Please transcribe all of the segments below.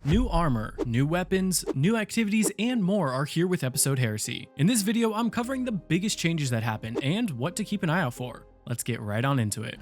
New armor, new weapons, new activities, and more are here with episode Heresy. In this video, I'm covering the biggest changes that happen and what to keep an eye out for. Let's get right on into it.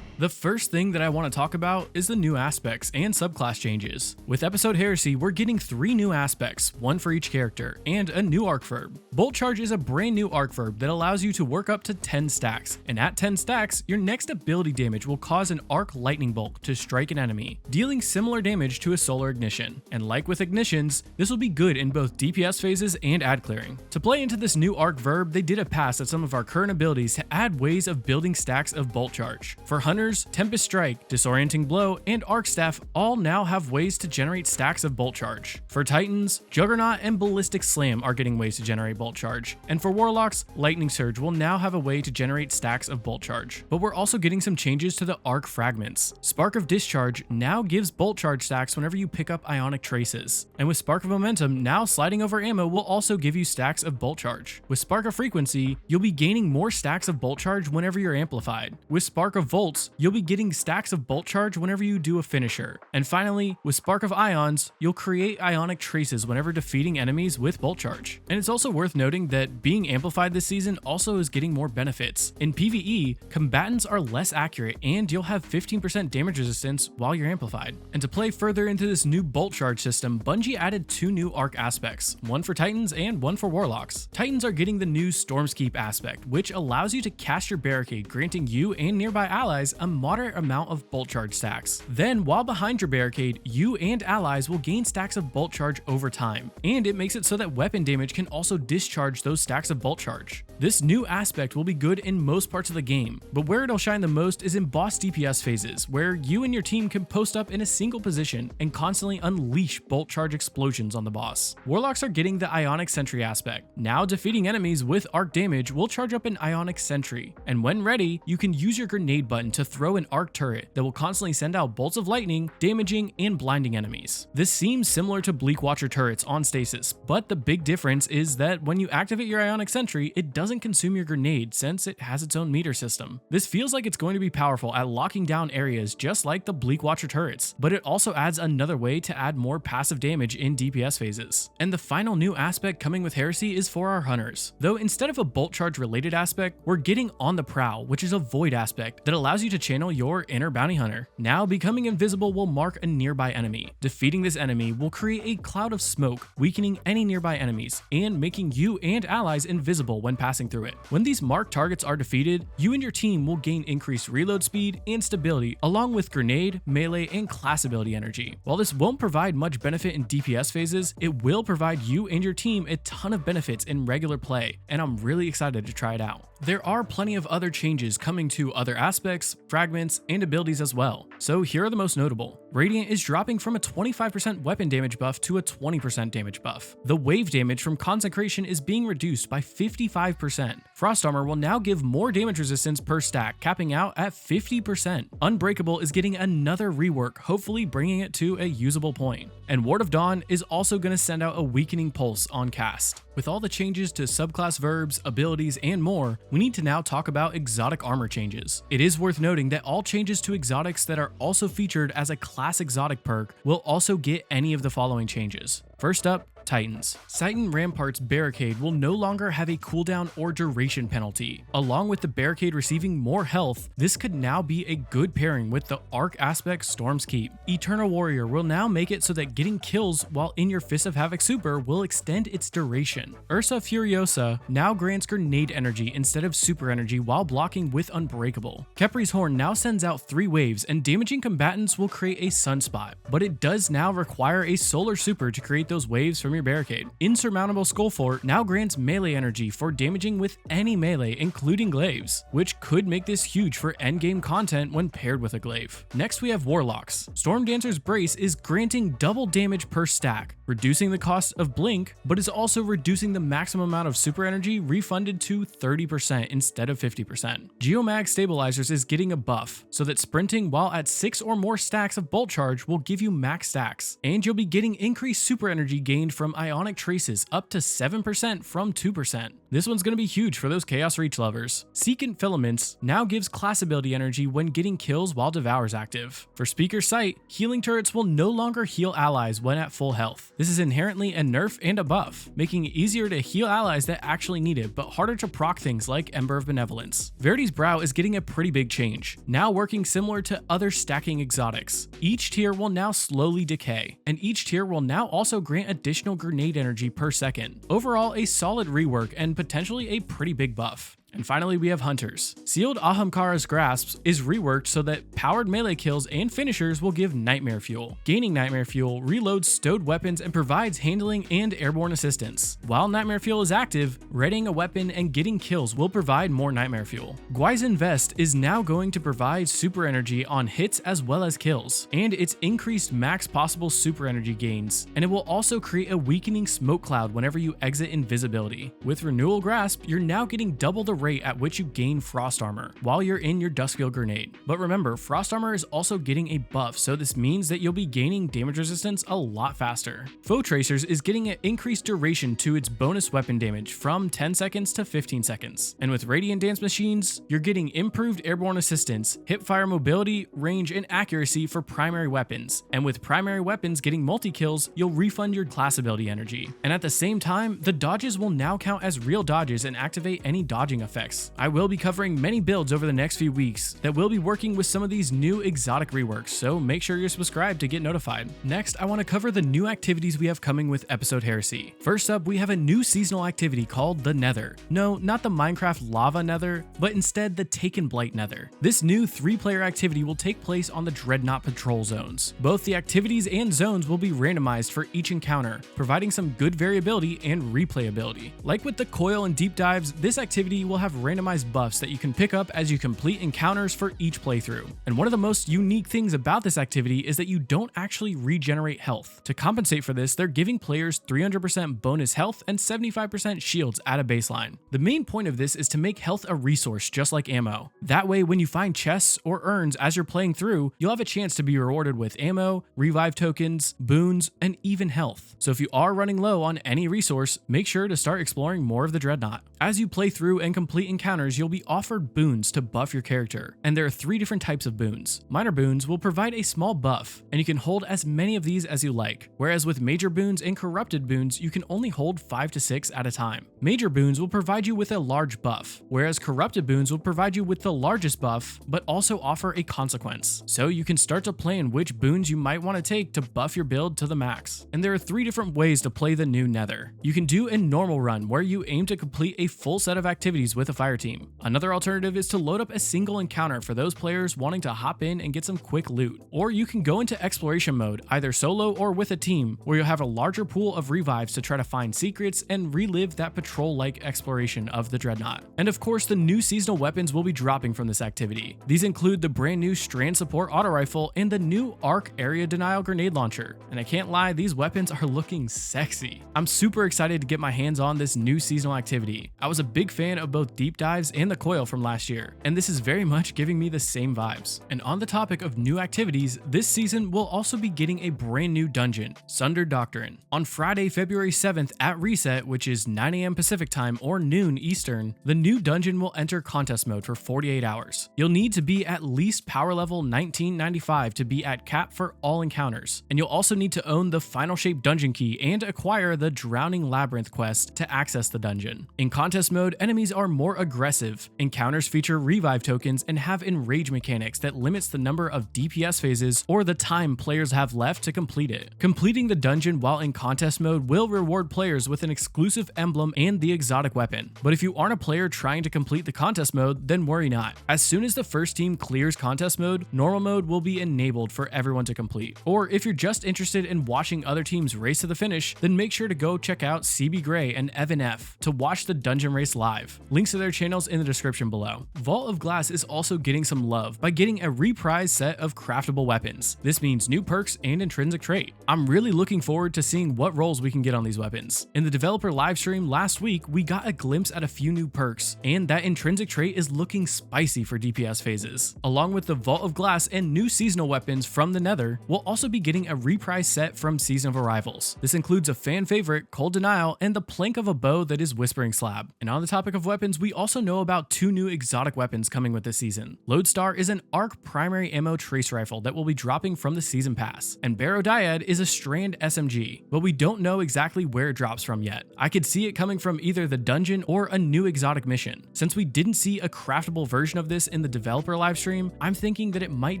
The first thing that I want to talk about is the new aspects and subclass changes. With episode Heresy, we're getting 3 new aspects, one for each character, and a new arc verb. Bolt Charge is a brand new arc verb that allows you to work up to 10 stacks, and at 10 stacks, your next ability damage will cause an arc lightning bolt to strike an enemy, dealing similar damage to a solar ignition. And like with ignitions, this will be good in both DPS phases and ad clearing. To play into this new arc verb, they did a pass at some of our current abilities to add ways of building stacks of Bolt Charge. For Hunters, Tempest Strike, Disorienting Blow, and Arc Staff all now have ways to generate stacks of Bolt Charge. For Titans, Juggernaut and Ballistic Slam are getting ways to generate Bolt Charge. And for Warlocks, Lightning Surge will now have a way to generate stacks of Bolt Charge. But we're also getting some changes to the Arc Fragments. Spark of Discharge now gives Bolt Charge stacks whenever you pick up Ionic Traces. And with Spark of Momentum, now sliding over ammo will also give you stacks of Bolt Charge. With Spark of Frequency, you'll be gaining more stacks of Bolt Charge whenever you're amplified. With Spark of Volts, you'll be getting stacks of Bolt Charge whenever you do a finisher. And finally, with Spark of Ions, you'll create Ionic Traces whenever defeating enemies with Bolt Charge. And it's also worth noting that being amplified this season also is getting more benefits. In PvE, combatants are less accurate and you'll have 15% damage resistance while you're amplified. And to play further into this new Bolt Charge system, Bungie added 2 new arc aspects, one for Titans and one for Warlocks. Titans are getting the new Storm's Keep aspect, which allows you to cast your barricade, granting you and nearby allies a moderate amount of Bolt Charge stacks. Then, while behind your barricade, you and allies will gain stacks of Bolt Charge over time, and it makes it so that weapon damage can also discharge those stacks of Bolt Charge. This new aspect will be good in most parts of the game, but where it'll shine the most is in boss DPS phases, where you and your team can post up in a single position and constantly unleash Bolt Charge explosions on the boss. Warlocks are getting the Ionic Sentry aspect. Now defeating enemies with arc damage will charge up an Ionic Sentry, and when ready, you can use your grenade button to throw an arc turret that will constantly send out bolts of lightning, damaging and blinding enemies. This seems similar to Bleak Watcher turrets on stasis, but the big difference is that when you activate your Ionic Sentry, it doesn't consume your grenade since it has its own meter system. This feels like it's going to be powerful at locking down areas just like the Bleak Watcher turrets, but it also adds another way to add more passive damage in DPS phases. And the final new aspect coming with Heresy is for our Hunters. Though instead of a Bolt Charge related aspect, we're getting On the Prowl, which is a Void aspect that allows you to channel your inner bounty hunter. Now becoming invisible will mark a nearby enemy. Defeating this enemy will create a cloud of smoke, weakening any nearby enemies and making you and allies invisible when passing through it. When these marked targets are defeated, you and your team will gain increased reload speed and stability along with grenade, melee, and class ability energy. While this won't provide much benefit in DPS phases, it will provide you and your team a ton of benefits in regular play, and I'm really excited to try it out. There are plenty of other changes coming to other aspects, fragments, and abilities as well, so here are the most notable. Radiant is dropping from a 25% weapon damage buff to a 20% damage buff. The wave damage from Consecration is being reduced by 55%. Frost Armor will now give more damage resistance per stack, capping out at 50%. Unbreakable is getting another rework, hopefully bringing it to a usable point. And Ward of Dawn is also going to send out a weakening pulse on cast. With all the changes to subclass verbs, abilities, and more, we need to now talk about exotic armor changes. It is worth noting that all changes to exotics that are also featured as a class exotic perk will also get any of the following changes. First up, Titans. Titan Rampart's Barricade will no longer have a cooldown or duration penalty. Along with the Barricade receiving more health, this could now be a good pairing with the Arc aspect Storm's Keep. Eternal Warrior will now make it so that getting kills while in your Fist of Havoc super will extend its duration. Ursa Furiosa now grants grenade energy instead of super energy while blocking with Unbreakable. Kepri's Horn now sends out 3 waves and damaging combatants will create a sunspot, but it does now require a solar super to create those waves from your barricade. Insurmountable Skullfort now grants melee energy for damaging with any melee, including glaives, which could make this huge for endgame content when paired with a glaive. Next we have Warlocks. Stormdancer's Brace is granting double damage per stack, reducing the cost of blink, but is also reducing the maximum amount of super energy refunded to 30% instead of 50%. Geomag Stabilizers is getting a buff, so that sprinting while at 6 or more stacks of Bolt Charge will give you max stacks, and you'll be getting increased super energy gained from from Ionic Traces up to 7% from 2%. This one's going to be huge for those Chaos Reach lovers. Secant Filaments now gives class ability energy when getting kills while Devour's active. For Speaker Sight, healing turrets will no longer heal allies when at full health. This is inherently a nerf and a buff, making it easier to heal allies that actually need it, but harder to proc things like Ember of Benevolence. Verity's Brow is getting a pretty big change, now working similar to other stacking exotics. Each tier will now slowly decay, and each tier will now also grant additional grenade energy per second. Overall, a solid rework and potentially a pretty big buff. And finally, we have Hunters. Sealed Ahamkara's Grasps is reworked so that powered melee kills and finishers will give Nightmare Fuel. Gaining Nightmare Fuel reloads stowed weapons and provides handling and airborne assistance. While Nightmare Fuel is active, readying a weapon and getting kills will provide more Nightmare Fuel. Gwaizen Vest is now going to provide super energy on hits as well as kills, and its increased max possible super energy gains, and it will also create a weakening smoke cloud whenever you exit invisibility. With Renewal Grasp, you're now getting double the rate at which you gain Frost Armor while you're in your Duskfield Grenade. But remember, Frost Armor is also getting a buff, so this means that you'll be gaining damage resistance a lot faster. Foe Tracers is getting an increased duration to its bonus weapon damage from 10 seconds to 15 seconds. And with Radiant Dance Machines, you're getting improved airborne assistance, hipfire mobility, range, and accuracy for primary weapons. And with primary weapons getting multi-kills, you'll refund your class ability energy. And at the same time, the dodges will now count as real dodges and activate any dodging effects. I will be covering many builds over the next few weeks that will be working with some of these new exotic reworks, so make sure you're subscribed to get notified. Next, I want to cover the new activities we have coming with Episode Heresy. First up, we have a new seasonal activity called the Nether. No, not the Minecraft lava nether, but instead the Taken Blight nether. This new 3-player activity will take place on the Dreadnought patrol zones. Both the activities and zones will be randomized for each encounter, providing some good variability and replayability. Like with the Coil and Deep Dives, this activity will have randomized buffs that you can pick up as you complete encounters for each playthrough. And one of the most unique things about this activity is that you don't actually regenerate health. To compensate for this, they're giving players 300% bonus health and 75% shields at a baseline. The main point of this is to make health a resource just like ammo. That way, when you find chests or urns as you're playing through, you'll have a chance to be rewarded with ammo, revive tokens, boons, and even health. So if you are running low on any resource, make sure to start exploring more of the Dreadnought. As you play through and complete encounters, you'll be offered boons to buff your character, and there are 3 different types of boons. Minor boons will provide a small buff, and you can hold as many of these as you like, whereas with major boons and corrupted boons, you can only hold 5 to 6 at a time. Major boons will provide you with a large buff, whereas corrupted boons will provide you with the largest buff, but also offer a consequence. So you can start to plan which boons you might want to take to buff your build to the max. And there are 3 different ways to play the new Nether. You can do a normal run, where you aim to complete a full set of activities with a fire team. Another alternative is to load up a single encounter for those players wanting to hop in and get some quick loot. Or you can go into exploration mode, either solo or with a team, where you'll have a larger pool of revives to try to find secrets and relive that patrol-like exploration of the Dreadnought. And of course, the new seasonal weapons will be dropping from this activity. These include the brand new Strand Support Auto Rifle and the new Arc Area Denial Grenade Launcher. And I can't lie, these weapons are looking sexy. I'm super excited to get my hands on this new seasonal activity. I was a big fan of both Deep Dives and the Coil from last year, and this is very much giving me the same vibes. And on the topic of new activities, this season we'll also be getting a brand new dungeon, Sundered Doctrine. On Friday, February 7th at reset, which is 9 AM Pacific time or noon Eastern, the new dungeon will enter contest mode for 48 hours. You'll need to be at least power level 1995 to be at cap for all encounters, and you'll also need to own the Final Shape dungeon key and acquire the Drowning Labyrinth quest to access the dungeon. In contest mode, enemies are more aggressive. Encounters feature revive tokens and have enrage mechanics that limits the number of DPS phases or the time players have left to complete it. Completing the dungeon while in contest mode will reward players with an exclusive emblem and the exotic weapon. But if you aren't a player trying to complete the contest mode, then worry not. As soon as the first team clears contest mode, normal mode will be enabled for everyone to complete. Or if you're just interested in watching other teams race to the finish, then make sure to go check out CB Gray and Evan F to watch the dungeon race live. Links Links to their channels in the description below. Vault of Glass is also getting some love by getting a reprised set of craftable weapons. This means new perks and intrinsic trait. I'm really looking forward to seeing what rolls we can get on these weapons. In the developer livestream last week, we got a glimpse at a few new perks, and that intrinsic trait is looking spicy for DPS phases. Along with the Vault of Glass and new seasonal weapons from the Nether, we'll also be getting a reprised set from Season of Arrivals. This includes a fan favorite, Cold Denial, and the plank of a bow that is Whispering Slab. And on the topic of weapons, we also know about 2 new exotic weapons coming with this season. Lodestar is an ARC primary ammo trace rifle that will be dropping from the season pass, and Barrow Dyad is a strand SMG, but we don't know exactly where it drops from yet. I could see it coming from either the dungeon or a new exotic mission. Since we didn't see a craftable version of this in the developer livestream, I'm thinking that it might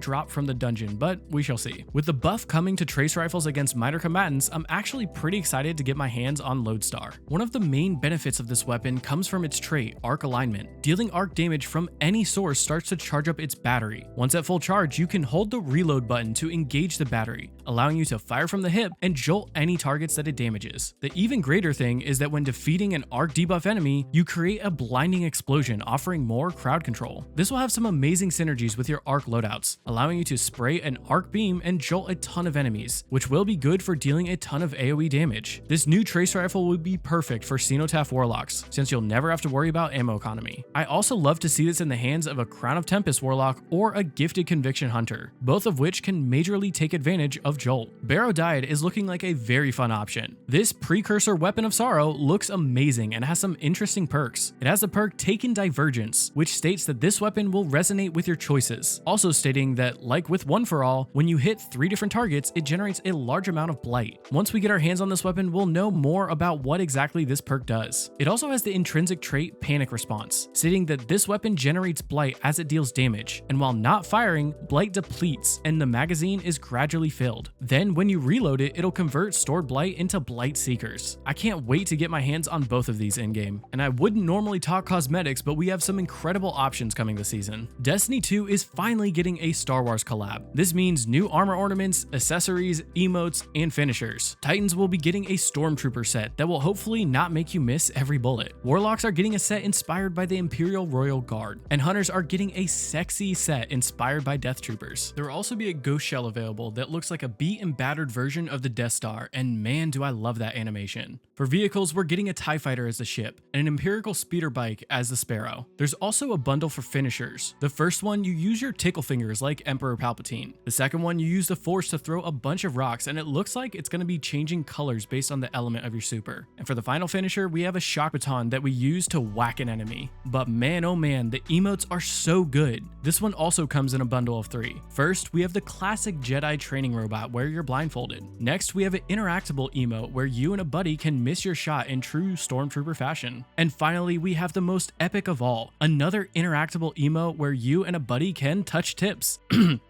drop from the dungeon, but we shall see. With the buff coming to trace rifles against minor combatants, I'm actually pretty excited to get my hands on Lodestar. One of the main benefits of this weapon comes from its trait, Arc Alignment. Dealing arc damage from any source starts to charge up its battery. Once at full charge, you can hold the reload button to engage the battery, allowing you to fire from the hip and jolt any targets that it damages. The even greater thing is that when defeating an arc debuff enemy, you create a blinding explosion, offering more crowd control. This will have some amazing synergies with your arc loadouts, allowing you to spray an arc beam and jolt a ton of enemies, which will be good for dealing a ton of AoE damage. This new trace rifle would be perfect for Cenotaph Warlocks, since you'll never have to worry about ammo economy. I also love to see this in the hands of a Crown of Tempest Warlock or a Gifted Conviction Hunter, both of which can majorly take advantage of Jolt. Barrow Dyad is looking like a very fun option. This precursor weapon of sorrow looks amazing and has some interesting perks. It has the perk Taken Divergence, which states that this weapon will resonate with your choices, also stating that, like with One for All, when you hit 3 different targets, it generates a large amount of blight. Once we get our hands on this weapon, we'll know more about what exactly this perk does. It also has the intrinsic trait Panic Response, stating that this weapon generates blight as it deals damage, and while not firing, blight depletes and the magazine is gradually filled. Then when you reload it, it'll convert stored blight into blight seekers. I can't wait to get my hands on both of these in-game, and I wouldn't normally talk cosmetics, but we have some incredible options coming this season. Destiny 2 is finally getting a Star Wars collab. This means new armor ornaments, accessories, emotes, and finishers. Titans will be getting a Stormtrooper set that will hopefully not make you miss every bullet. Warlocks are getting a set inspired by the Imperial Royal Guard, and Hunters are getting a sexy set inspired by Death Troopers. There will also be a Ghost Shell available that looks like a beat and battered version of the Death Star, and man do I love that animation. For vehicles, we're getting a TIE Fighter as the ship, and an Empirical Speeder Bike as the Sparrow. There's also a bundle for finishers. The first one, you use your tickle fingers like Emperor Palpatine. The second one, you use the Force to throw a bunch of rocks, and it looks like it's going to be changing colors based on the element of your super. And for the final finisher, we have a Shock Baton that we use to whack an enemy. But man oh man, the emotes are so good. This one also comes in a bundle of 3. First, we have the classic Jedi training robot where you're blindfolded. Next, we have an interactable emote where you and a buddy can miss your shot in true Stormtrooper fashion. And finally, we have the most epic of all, another interactable emote where you and a buddy can touch tips.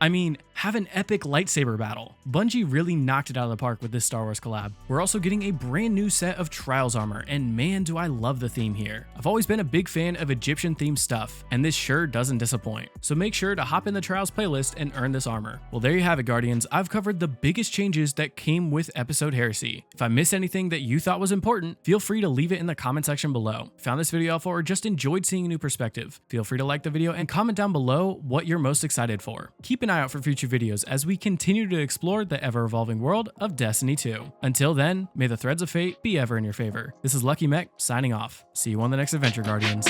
I mean, have an epic lightsaber battle. Bungie really knocked it out of the park with this Star Wars collab. We're also getting a brand new set of Trials armor, and man do I love the theme here. I've always been a big fan of Egyptian themed stuff, and this sure doesn't disappoint. So make sure to hop in the Trials playlist and earn this armor. Well, there you have it, Guardians. I've covered the biggest changes that came with episode Heresy. If I missed anything that you thought was important, feel free to leave it in the comment section below. Found this video helpful or just enjoyed seeing a new perspective? Feel free to like the video and comment down below what you're most excited for. Keep an eye out for future videos as we continue to explore the ever-evolving world of Destiny 2. Until then, may the threads of fate be ever in your favor. This is Lucky Mech signing off. See you on the next adventure, Guardians.